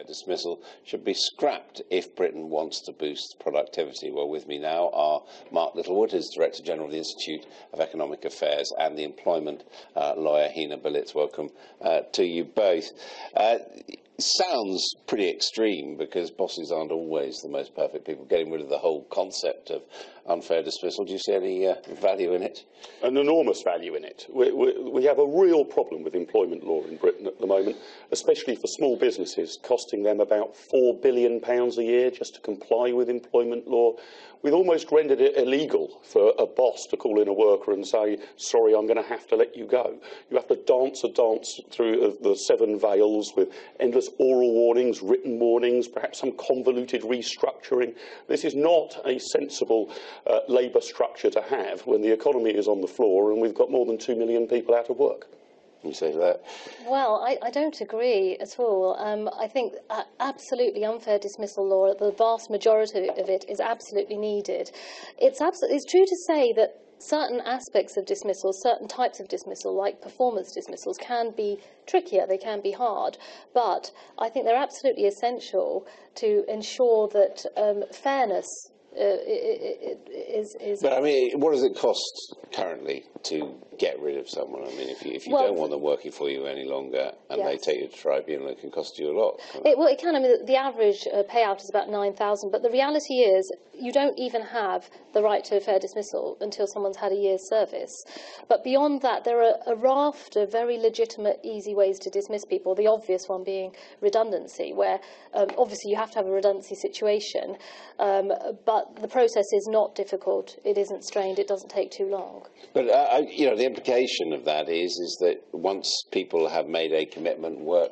unfair dismissal should be scrapped if Britain wants to boost productivity. Well, with me now are Mark Littlewood, who's Director General of the Institute of Economic Affairs, and the employment lawyer Hina Belitz. Welcome to you both. Sounds pretty extreme because bosses aren't always the most perfect people. Getting rid of the whole concept of unfair dismissal, do you see any value in it? An enormous value in it. We have a real problem with employment law in Britain at the moment, especially for small businesses, costing them about £4 billion a year just to comply with employment law. We've almost rendered it illegal for a boss to call in a worker and say, sorry, I'm going to have to let you go. You have to dance a dance through the 7 veils with endless oral warnings, written warnings, perhaps some convoluted restructuring. This is not a sensible labour structure to have when the economy is on the floor and we've got more than 2 million people out of work. You say that? Well, I don't agree at all. I think absolutely unfair dismissal law, the vast majority of it is absolutely needed. It's true to say that certain aspects of dismissal, certain types of dismissal, like performance dismissals, can be trickier, they can be hard, but I think they're absolutely essential to ensure that fairness is... But I mean, what does it cost currently to get rid of someone? I mean, if you don't want them working for you any longer and they take you to tribunal, it can cost you a lot. It can. I mean, the average payout is about £9,000, but the reality is you don't even have the right to a fair dismissal until someone's had a year's service. But beyond that, there are a raft of very legitimate, easy ways to dismiss people, the obvious one being redundancy, where obviously you have to have a redundancy situation, but the process is not difficult, it isn't strained, it doesn't take too long. But, you know, the implication of that is that once people have made a commitment, work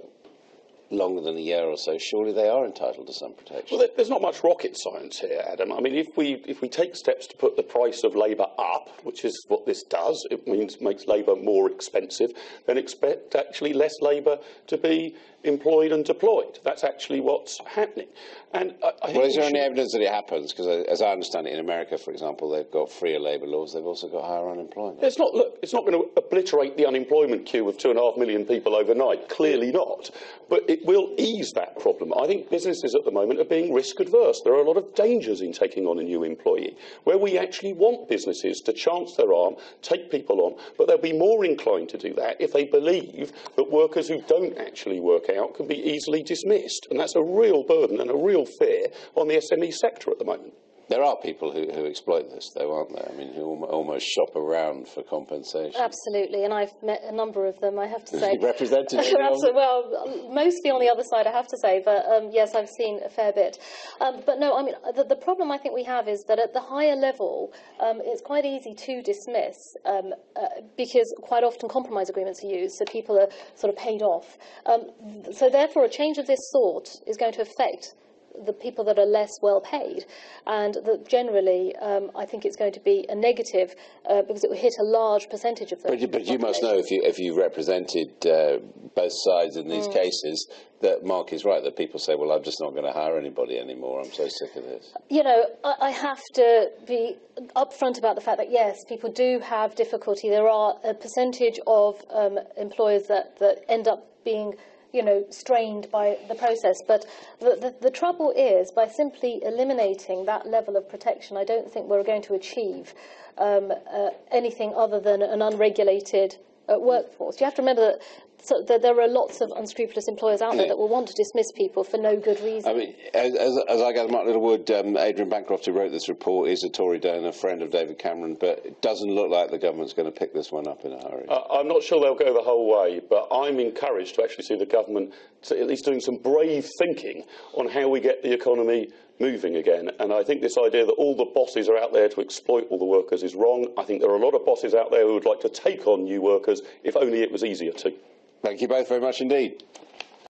longer than a year or so, surely they are entitled to some protection. Well, there's not much rocket science here, Adam. I mean, if we take steps to put the price of labour up, which is what this does, it makes labour more expensive, then expect actually less labour to be employed and deployed. That's actually what's happening. And I think is there any evidence that it happens? Because as I understand it, in America, for example, they've got freer labour laws. They've also got higher unemployment. It's not going to obliterate the unemployment queue of 2.5 million people overnight. Clearly not. But it will ease that problem. I think businesses at the moment are being risk adverse. There are a lot of dangers in taking on a new employee, where we actually want businesses to chance their arm, take people on, but they'll be more inclined to do that if they believe that workers who don't actually work out can be easily dismissed. And that's a real burden and a real fear on the SME sector at the moment. There are people who exploit this, though, aren't there? I mean, who almost shop around for compensation. Absolutely, and I've met a number of them, I have to say. Represented? Well, mostly on the other side, I have to say, but yes, I've seen a fair bit. But no, I mean, the problem I think we have is that at the higher level, it's quite easy to dismiss because quite often compromise agreements are used, so people are sort of paid off. So therefore, a change of this sort is going to affect the people that are less well paid, and that generally I think it's going to be a negative because it will hit a large percentage of them. But you must know, if you've represented both sides in these cases, that Mark is right, that people say, well, I'm just not going to hire anybody anymore, I'm so sick of this. You know, I have to be upfront about the fact that, yes, people do have difficulty. There are a percentage of employers that end up being strained by the process. But the trouble is, by simply eliminating that level of protection, I don't think we're going to achieve anything other than an unregulated workforce. You have to remember that there are lots of unscrupulous employers out there that will want to dismiss people for no good reason. I mean, as I gather, Mark Littlewood, Adrian Bancroft, who wrote this report, is a Tory donor, friend of David Cameron, but it doesn't look like the government's going to pick this one up in a hurry. I'm not sure they'll go the whole way, but I'm encouraged to actually see the government at least doing some brave thinking on how we get the economy moving again. And I think this idea that all the bosses are out there to exploit all the workers is wrong. I think there are a lot of bosses out there who would like to take on new workers if only it was easier to. Thank you both very much indeed.